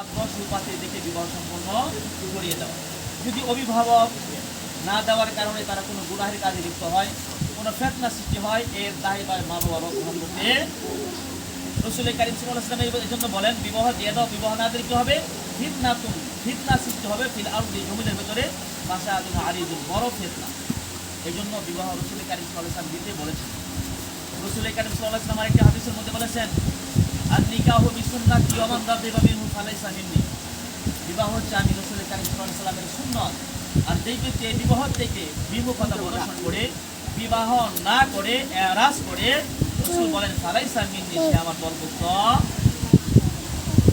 পাত্র সুপাত্রে দেখে বিবাহ সম্পন্ন করিয়ে দেওয়া। যদি অভিভাবক না দেওয়ার কারণে তারা কোনো গুনাহের কাজে লিপ্ত হয়, কোনো ফিতনা সৃষ্টি হয়, এর দায়ভার মা বাবা গ্রহণ করতে। রাসূল কারীম সাল্লাল্লাহু আলাইহি ওয়াসাল্লাম এই জন্য বলেন, বিবাহ দিয়ে দাও, বিবাহ না দিলে কি হবে? ফিতনা সৃষ্টি হবে ফিল আরদি, জমিনের ভিতরে ফাসাদুন আরিদুন, বড় ফিতনা। এই জন্য বিবাহ রাসূল কারীম সাল্লাল্লাহু আলাইহি ওয়াসাল্লাম দিতে বলেছেন। রাসূল কারীম সাল্লাল্লাহু আলাইহি ওয়াসাল্লাম আরেকটি হাদিসের মধ্যে বলেছেন, আর নিকাহু বিসুন্নতি ওয়া মান রাদিবা মিনহু ফালাইসা মিন্নি। বিবাহ হচ্ছে আমি রাসূল কারীম সাল্লাল্লাহু আলাইহি ওয়াসাল্লামের সুন্নাত। আর যেই ব্যক্তি এই বিবাহ থেকে বিমুখতা প্রদর্শন করে, বিবাহ না করে, এরাজ করে, রাসূল বলেন ফালাইসা মিন্নি, সে আমার দলভুক্ত।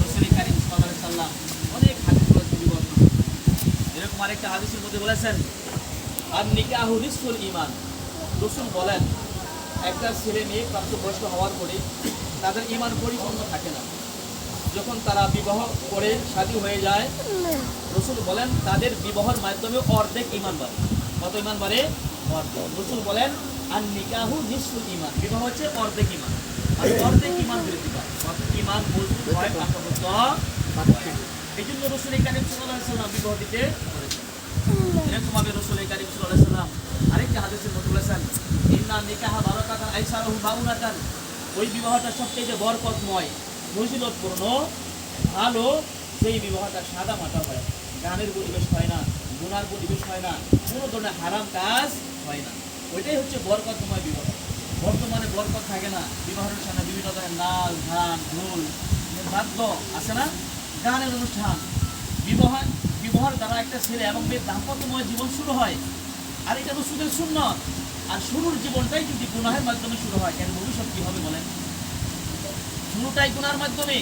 রাসূল কারীম সাল্লাল্লাহু আলাইহি ওয়াসাল্লাম অনেক হাদিস রয়েছে বিবাহ। এরকম আরেকটা হাদিসের মধ্যে বলেছেন, আর নিকাহু নিসফুল ঈমান। রাসূল বলেন, একটা ছেলে মেয়ে প্রাপ্তবয়স্ক হওয়ার পরে তাদের ঈমান পরিপূর্ণ থাকে না। যখন তারা বিবাহ করে শাদী হয়ে যায়, রাসূল বলেন তাদের বিবাহের মাধ্যমে অর্ধেক ঈমান বাড়ে। কত ঈমান বাড়ে? অর্ধেক। রাসূল বলেন আর নিকাহু নিসফুল ঈমান, বিবাহ হচ্ছে অর্ধেক ঈমান। আর অর্ধেক ঈমান বৃদ্ধি পায়, ঈমান মজবুত হয়, পাকাপোক্ত হয়। এই জন্য রাসূল কারীম সাল্লাল্লাহু আলাইহি ওয়াসাল্লাম বিবাহ দিতে বলেছেন। এরকমভাবে রাসূল কারীম সাল্লাল্লাহু আলাইহি ওয়াসাল্লাম আরেকটা হাদিসের মধ্যে বলেছেন, ইন্না নিকাহা বারাকাতান আইসারুহু বাউনাতান, ওই বিবাহটা সবচেয়ে বরকতময়, ফজিলতপূর্ণ, ভালো, সেই বিবাহটা সাদা মাটা হয়, গানের পরিবেশ হয় না, গুনার পরিবেশ হয় না, কোনো ধরনের হারাম কাজ হয় না। ওইটাই হচ্ছে বরকতময় বিবাহ। বর্তমানে বরকত থাকে না, বিবাহের সামনে বিভিন্ন ধরনের নাচ, গান, ঢোল, বাদ্য আছে না, গানের অনুষ্ঠান। বিবাহের দ্বারা একটা ছেলে এবং মেয়ের দাম্পত্যময় জীবন শুরু হয়। আর এটা রাসূলের সুন্নাত। আর শুরুর জীবনটাই যদি গুনাহের মাধ্যমে শুরু হয়, এর ভবিষ্যৎ কি হবে বলেন? শুরুটাই গুনার মাধ্যমে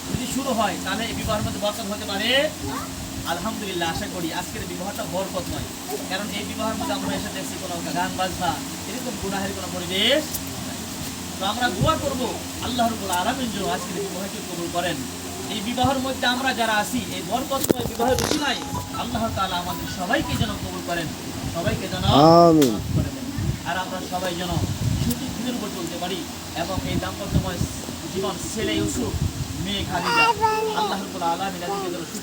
যদি শুরু হয়, তাহলে এই বিবাহের মধ্যে বরকত হতে পারে? আলহামদুলিল্লাহ, আশা করি আজকের বিবাহটা বরকত নয়। কারণ এই বিবাহের মধ্যে আমরা এসে দেখছি কোনো গান বাজনা, এরকম গুনাহের কোনো পরিবেশ নাই। তো আমরা দোয়া করবো আল্লাহ রাব্বুল আলামিন যেন আজকের বিবাহকে কবুল করেন। এই বিবাহের মধ্যে আমরা যারা আছি, এই বরকতময় বিবাহের উসিলায় আল্লাহ তাআলা আমাদের সবাইকে যেন কবুল করেন, সবাইকে যেন আমিন করে দেন। আর আমরা সবাই যেন সুখী দিনের উপর চলতে পারি এবং এই দাম্পত্যময় জীবন, ছেলে ইউসুফ, মেয়ে খাদিজা, আল্লাহ রাব্বুল আলামিন এদেরকে যেন সুখী